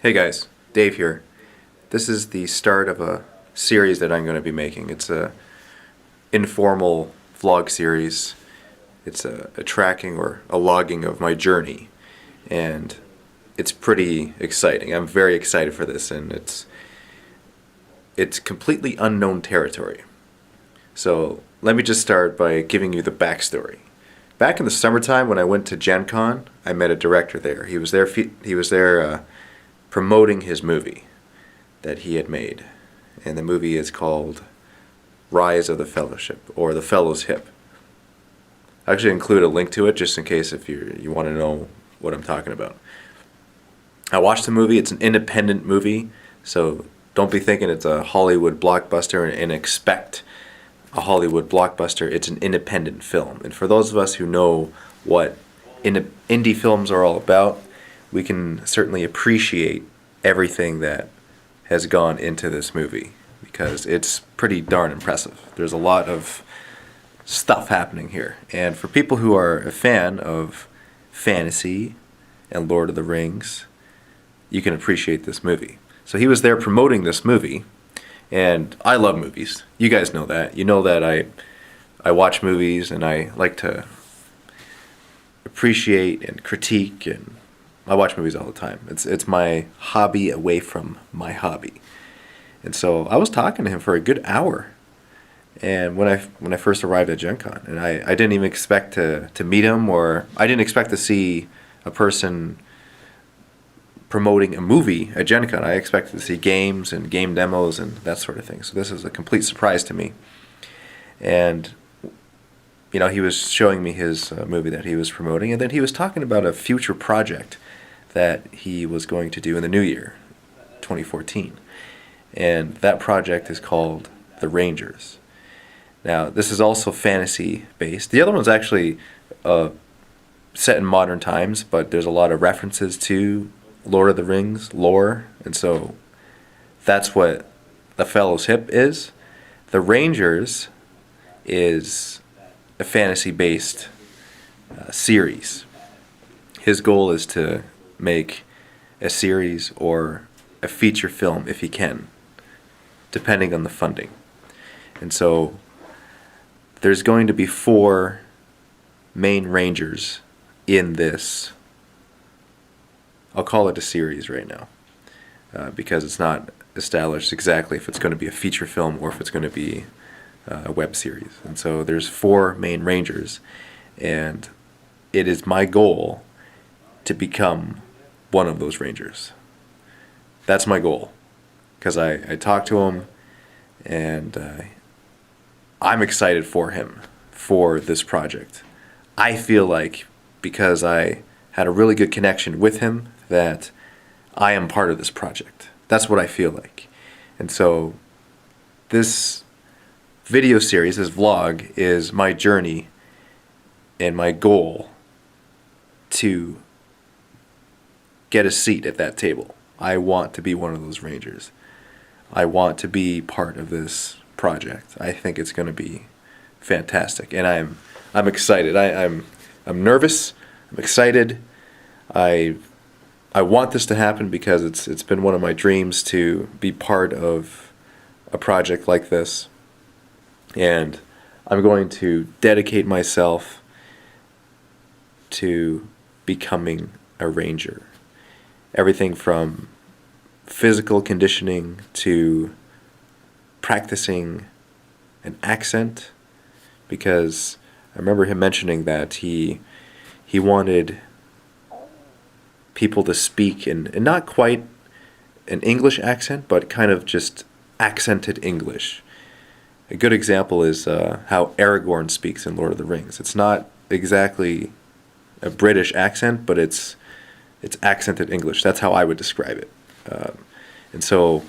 Hey guys, Dave here. This is the start of a series that I'm going to be making. It's a informal vlog series. It's a tracking or a logging of my journey, and it's pretty exciting. I'm very excited for this, and it's completely unknown territory. So let me just start by giving you the backstory. Back in the summertime when I went to Gen Con, I met a director there. He was there promoting his movie that he had made. And the movie is called Rise of the Fellowship, or The Fellow's Hip. I actually include a link to it just in case if you want to know what I'm talking about. I watched the movie. It's an independent movie, so don't be thinking it's a Hollywood blockbuster and expect a Hollywood blockbuster. It's an independent film. And for those of us who know what indie films are all about, we can certainly appreciate everything that has gone into this movie because it's pretty darn impressive. There's a lot of stuff happening here. And for people who are a fan of fantasy and Lord of the Rings, you can appreciate this movie. So he was there promoting this movie, and I love movies. You guys know that. You know that I watch movies and I like to appreciate and critique, and I watch movies all the time. It's my hobby away from my hobby. And so I was talking to him for a good hour. And when I first arrived at Gen Con, and I didn't even expect to meet him, or I didn't expect to see a person promoting a movie at Gen Con. I expected to see games and game demos and that sort of thing. So this is a complete surprise to me. And he was showing me his movie that he was promoting, and then he was talking about a future project that he was going to do in the new year, 2014. And that project is called The Rangers. Now, this is also fantasy-based. The other one's actually set in modern times, but there's a lot of references to Lord of the Rings lore, and so that's what The Fellow's Hip is. The Rangers is a fantasy-based series. His goal is to make a series or a feature film if he can, depending on the funding. And so there's going to be 4 main Rangers in this. I'll call it a series right now because it's not established exactly if it's going to be a feature film or if it's going to be a web series. And so there's 4 main Rangers, and it is my goal to become one of those Rangers. That's my goal, because I talked to him, and I'm excited for him for this project. I feel like because I had a really good connection with him that I am part of this project. That's what I feel like. And so this video series, this vlog, is my journey and my goal to get a seat at that table. I want to be one of those Rangers. I want to be part of this project. I think it's going to be fantastic, and I'm excited. I'm nervous. I'm excited. I want this to happen because it's been one of my dreams to be part of a project like this, and I'm going to dedicate myself to becoming a Ranger. Everything from physical conditioning to practicing an accent, because I remember him mentioning that he wanted people to speak in not quite an English accent, but kind of just accented English. A good example is how Aragorn speaks in Lord of the Rings. It's not exactly a British accent, but it's accented English. That's how I would describe it. And so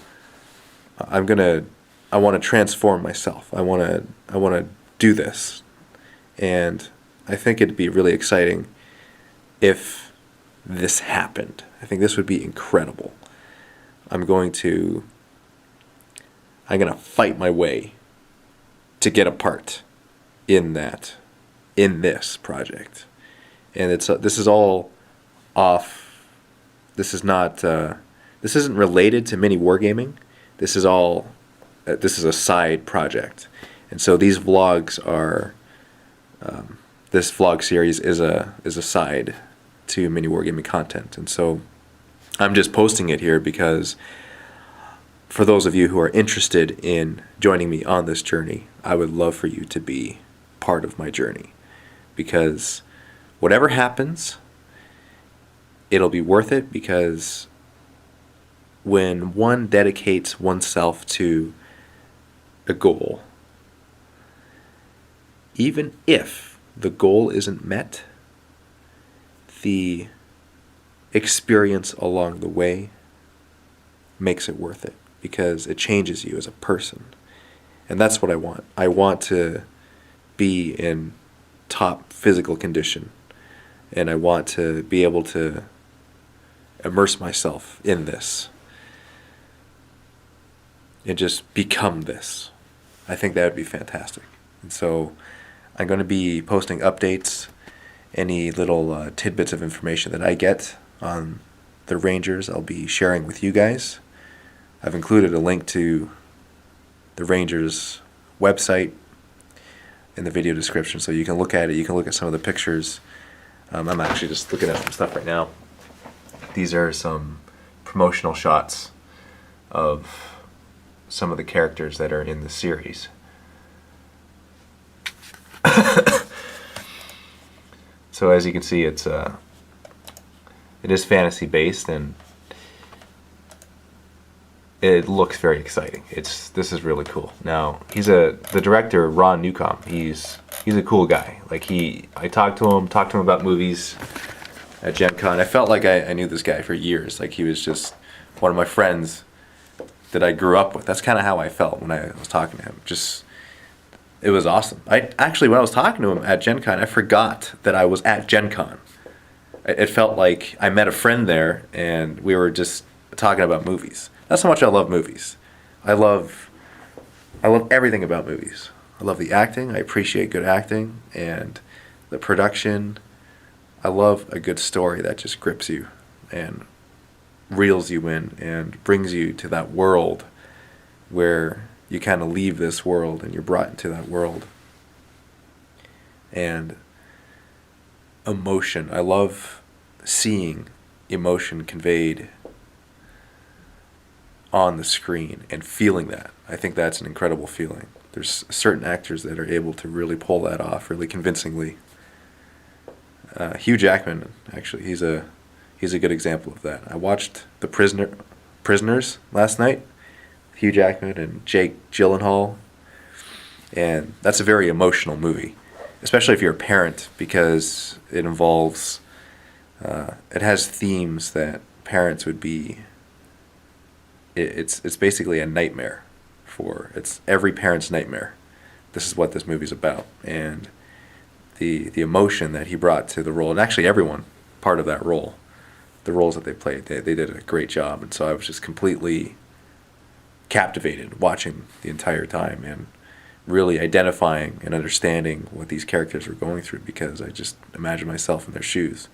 I want to transform myself. I want to do this, and I think it'd be really exciting if this happened. I think this would be incredible. I'm going to fight my way to get a part in this project. And this is all off. This is not This isn't related to mini wargaming. This is all this is a side project, and so these vlogs are this vlog series is a side to mini wargaming content, and so I'm just posting it here because for those of you who are interested in joining me on this journey, I would love for you to be part of my journey, because whatever happens, it'll be worth it, because when one dedicates oneself to a goal, even if the goal isn't met, the experience along the way makes it worth it, because it changes you as a person. And that's what I want. I want to be in top physical condition, and I want to be able to immerse myself in this and just become this. I think that would be fantastic. And so I'm going to be posting updates, any little tidbits of information that I get on the Rangers, I'll be sharing with you guys. I've included a link to the Rangers website in the video description, so you can look at it. You can look at some of the pictures. I'm actually just looking at some stuff right now. These are some promotional shots of some of the characters that are in the series. So as you can see, it is fantasy based, and it looks very exciting. This is really cool. Now the director, Ron Newcomb. He's a cool guy. Like I talked to him about movies at Gen Con. I felt like I knew this guy for years. Like he was just one of my friends that I grew up with. That's kind of how I felt when I was talking to him. It was awesome. When I was talking to him at Gen Con, I forgot that I was at Gen Con. It felt like I met a friend there, and we were just talking about movies. That's how much I love movies. I love everything about movies. I love the acting. I appreciate good acting and the production. I love a good story that just grips you and reels you in and brings you to that world where you kind of leave this world and you're brought into that world. And emotion. I love seeing emotion conveyed on the screen and feeling that. I think that's an incredible feeling. There's certain actors that are able to really pull that off really convincingly. Hugh Jackman, actually, he's a good example of that. I watched Prisoners last night, Hugh Jackman and Jake Gyllenhaal, and that's a very emotional movie, especially if you're a parent, because it involves, it has themes that parents would be. It's basically a nightmare it's every parent's nightmare. This is what this movie's about, and the emotion that he brought to the role, and actually everyone part of that role, the roles that they played, they did a great job, and so I was just completely captivated watching the entire time and really identifying and understanding what these characters were going through, because I just imagine myself in their shoes.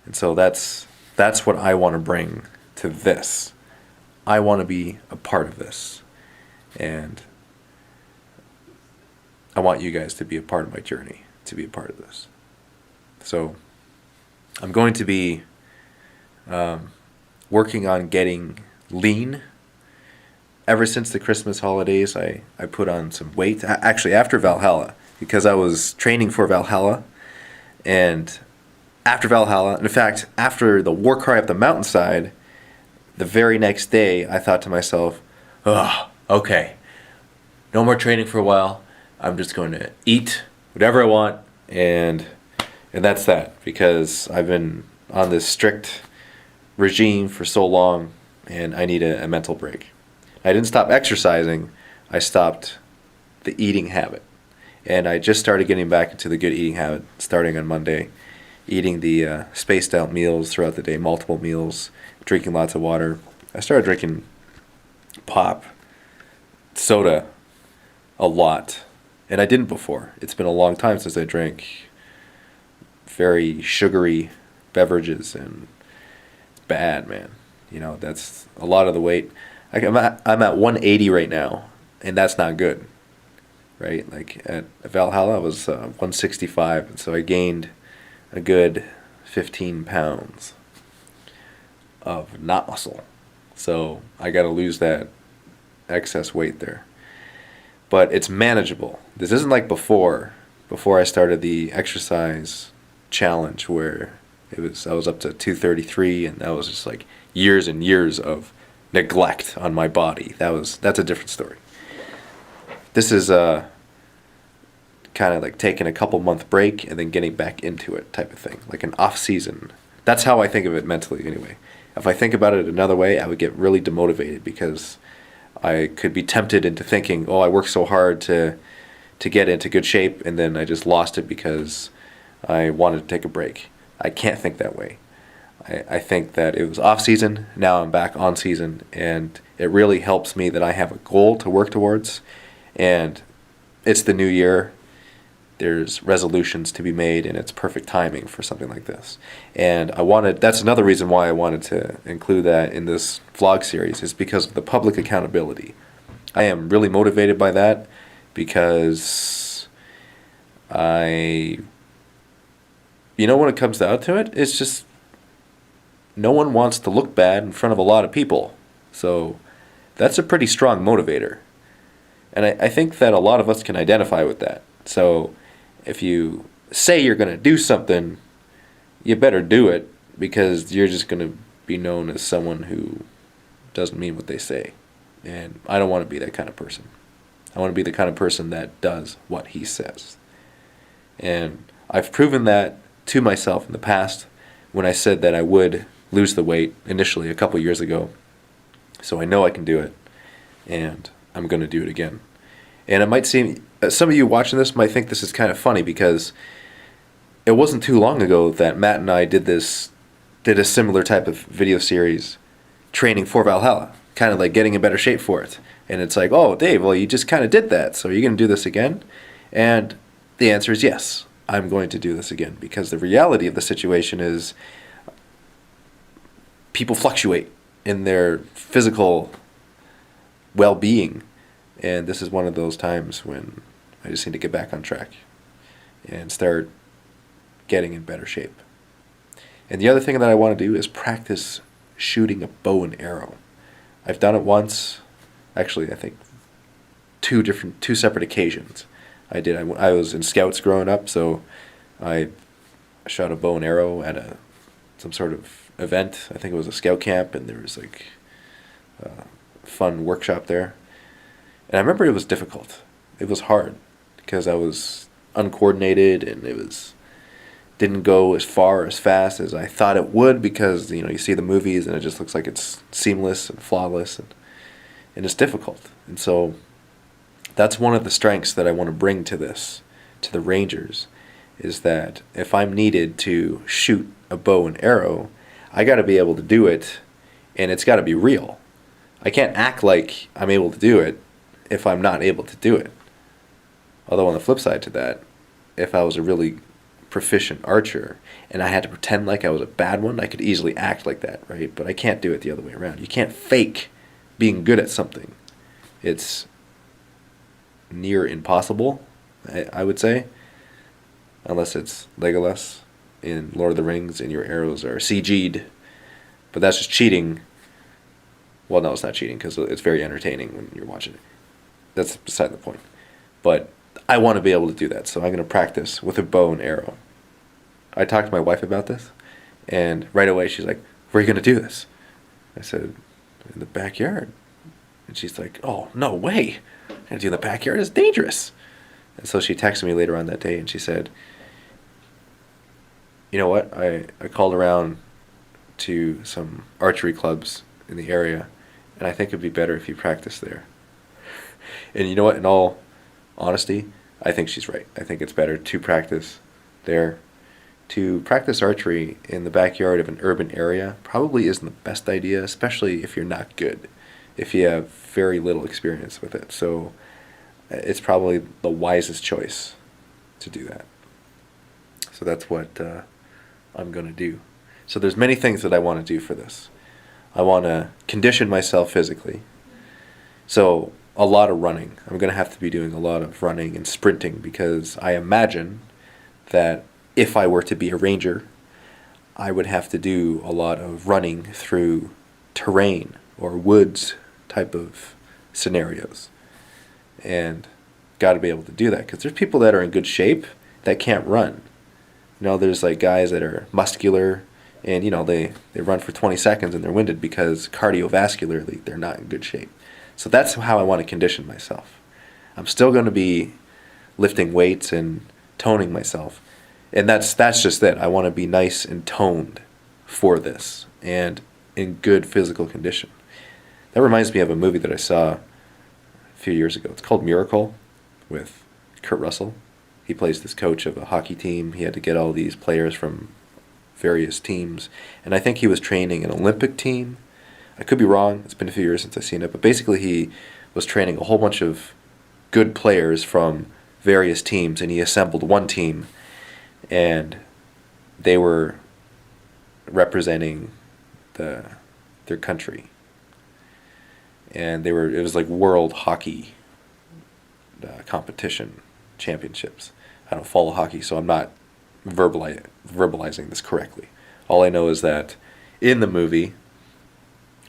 And so that's what I want to bring to this. I want to be a part of this, and I want you guys to be a part of my journey, to be a part of this. So I'm going to be working on getting lean. Ever since the Christmas holidays, I put on some weight. Actually, after Valhalla, because I was training for Valhalla, and after Valhalla, in fact, after the war cry up the mountainside, the very next day, I thought to myself, oh, okay, no more training for a while. I'm just going to eat whatever I want, and that's that, because I've been on this strict regime for so long, and I need a mental break. I didn't stop exercising. I stopped the eating habit, and I just started getting back into the good eating habit starting on Monday, eating the spaced out meals throughout the day, multiple meals, drinking lots of water. I started drinking pop, soda, a lot, and I didn't before. It's been a long time since I drank very sugary beverages, and it's bad, man. That's a lot of the weight. I'm at 180 right now, and that's not good, right? Like at Valhalla, I was 165, and so I gained a good 15 pounds of not muscle. So I got to lose that excess weight there. But it's manageable. This isn't like before I started the exercise challenge where I was up to 233, and that was just like years and years of neglect on my body. That's a different story. This is kind of like taking a couple month break and then getting back into it type of thing, like an off season. That's how I think of it mentally anyway. If I think about it another way, I would get really demotivated because I could be tempted into thinking, oh, I worked so hard to get into good shape, and then I just lost it because I wanted to take a break. I can't think that way. I think that it was off season, now I'm back on season, and it really helps me that I have a goal to work towards, and it's the new year. There's resolutions to be made, and it's perfect timing for something like this. And that's another reason why I wanted to include that in this vlog series, is because of the public accountability. I am really motivated by that because when it comes down to it, it's just no one wants to look bad in front of a lot of people. So that's a pretty strong motivator. And I think that a lot of us can identify with that. So if you say you're going to do something, you better do it, because you're just going to be known as someone who doesn't mean what they say. And I don't want to be that kind of person. I want to be the kind of person that does what he says. And I've proven that to myself in the past when I said that I would lose the weight initially a couple years ago. So I know I can do it, and I'm going to do it again. And it might seem, some of you watching this might think this is kind of funny, because it wasn't too long ago that Matt and I did a similar type of video series, training for Valhalla, kind of like getting in better shape for it. And it's like, oh, Dave, well, you just kind of did that, so are you going to do this again? And the answer is yes, I'm going to do this again, because the reality of the situation is people fluctuate in their physical well-being. And this is one of those times when I just need to get back on track and start getting in better shape. And the other thing that I want to do is practice shooting a bow and arrow. I've done it once, actually I think two separate occasions. I was in scouts growing up, so I shot a bow and arrow at some sort of event. I think it was a scout camp, and there was like a fun workshop there. And I remember it was difficult. It was hard because I was uncoordinated, and didn't go as far as fast as I thought it would, because you see the movies and it just looks like it's seamless and flawless, and it's difficult. And so that's one of the strengths that I want to bring to the Rangers, is that if I'm needed to shoot a bow and arrow, I got to be able to do it, and it's got to be real. I can't act like I'm able to do it if I'm not able to do it. Although on the flip side to that, if I was a really proficient archer and I had to pretend like I was a bad one, I could easily act like that, right? But I can't do it the other way around. You can't fake being good at something. It's near impossible, I would say, unless it's Legolas in Lord of the Rings and your arrows are CG'd. But that's just cheating. Well, no, it's not cheating, because it's very entertaining when you're watching it. That's beside the point. But I want to be able to do that, so I'm going to practice with a bow and arrow. I talked to my wife about this, and right away she's like, where are you going to do this? I said, in the backyard. And she's like, oh, no way. I'm going to do in the backyard? It's dangerous. And so she texted me later on that day, and she said, you know what, I called around to some archery clubs in the area, and I think it'd be better if you practice there. And you know what, in all honesty, I think she's right. I think it's better to practice there. To practice archery in the backyard of an urban area probably isn't the best idea, especially if you're not good, if you have very little experience with it. So it's probably the wisest choice to do that. So that's what I'm going to do. So there's many things that I want to do for this. I want to condition myself physically. So a lot of running. I'm going to have to be doing a lot of running and sprinting because I imagine that if I were to be a ranger, I would have to do a lot of running through terrain or woods type of scenarios. And got to be able to do that because there's people that are in good shape that can't run. There's like guys that are muscular and, they run for 20 seconds and they're winded because cardiovascularly they're not in good shape. So that's how I want to condition myself. I'm still going to be lifting weights and toning myself. And that's just it. I want to be nice and toned for this and in good physical condition. That reminds me of a movie that I saw a few years ago. It's called Miracle with Kurt Russell. He plays this coach of a hockey team. He had to get all these players from various teams. And I think he was training an Olympic team. I could be wrong. It's been a few years since I've seen it. But basically he was training a whole bunch of good players from various teams. And he assembled one team. And they were representing their country. And it was like world hockey competition championships. I don't follow hockey, so I'm not verbalizing this correctly. All I know is that in the movie,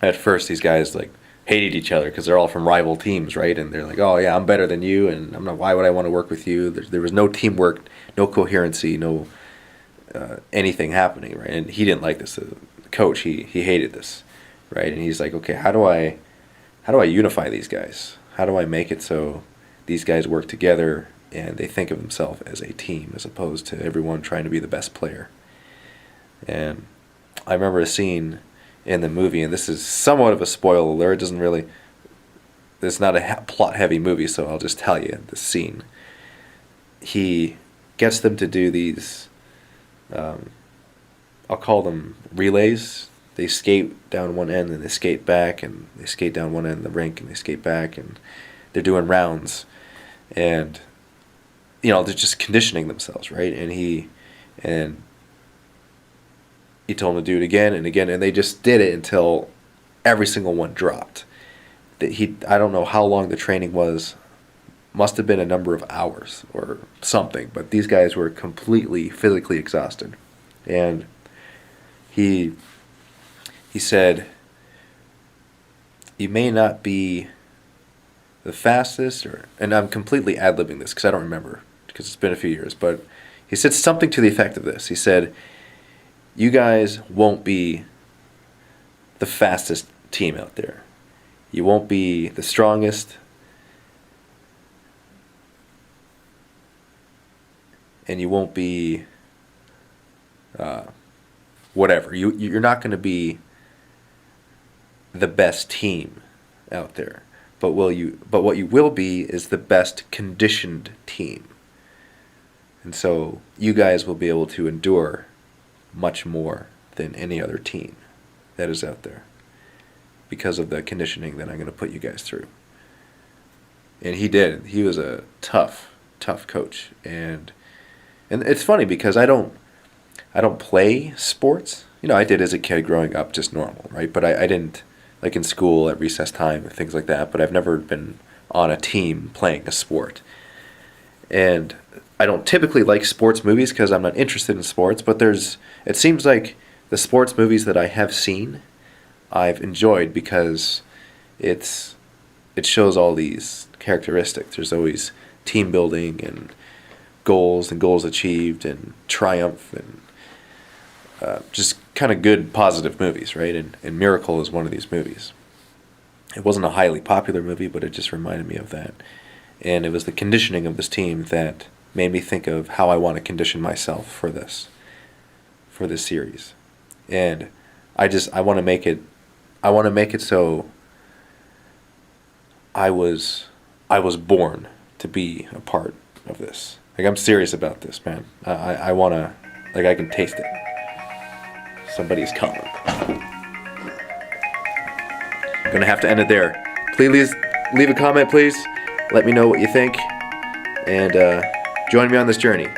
at first these guys like hated each other because they're all from rival teams, right? And they're like, "Oh yeah, I'm better than you, and I'm not. Why would I want to work with you?" There was no teamwork, no coherency, no anything happening, right? And he didn't like this. The coach, he hated this, right? And he's like, "Okay, how do I unify these guys? How do I make it so these guys work together and they think of themselves as a team as opposed to everyone trying to be the best player?" And I remember a scene in the movie, and this is somewhat of a spoiler alert. It's not a plot-heavy movie, so I'll just tell you the scene. He gets them to do these, I'll call them relays. They skate down one end and they skate back, and they skate down one end of the rink and they skate back, and they're doing rounds. And, they're just conditioning themselves, right? And he told them to do it again and again, and they just did it until every single one dropped. I don't know how long the training was. Must have been a number of hours or something, but these guys were completely physically exhausted. And he said, "You may not be the fastest," and I'm completely ad-libbing this because I don't remember because it's been a few years, but he said something to the effect of this. He said, "You guys won't be the fastest team out there. You won't be the strongest. And you won't be whatever. You're not going to be the best team out there. But what you will be is the best conditioned team. And so you guys will be able to endure much more than any other team that is out there because of the conditioning that I'm going to put you guys through." And he did. He was a tough coach. And it's funny because I don't play sports. I did as a kid growing up, just normal, right? But I didn't, like in school at recess time and things like that, but I've never been on a team playing a sport. And I don't typically like sports movies because I'm not interested in sports, but it seems like the sports movies that I have seen, I've enjoyed because it shows all these characteristics. There's always team building and goals achieved and triumph and just kind of good, positive movies, right? And Miracle is one of these movies. It wasn't a highly popular movie, but it just reminded me of that. And it was the conditioning of this team that made me think of how I want to condition myself for this series. And I want to make it so I was born to be a part of this. Like, I'm serious about this, man. I want to, I can taste it. Somebody's coming. I'm going to have to end it there. Please leave a comment, please. Let me know what you think. And join me on this journey.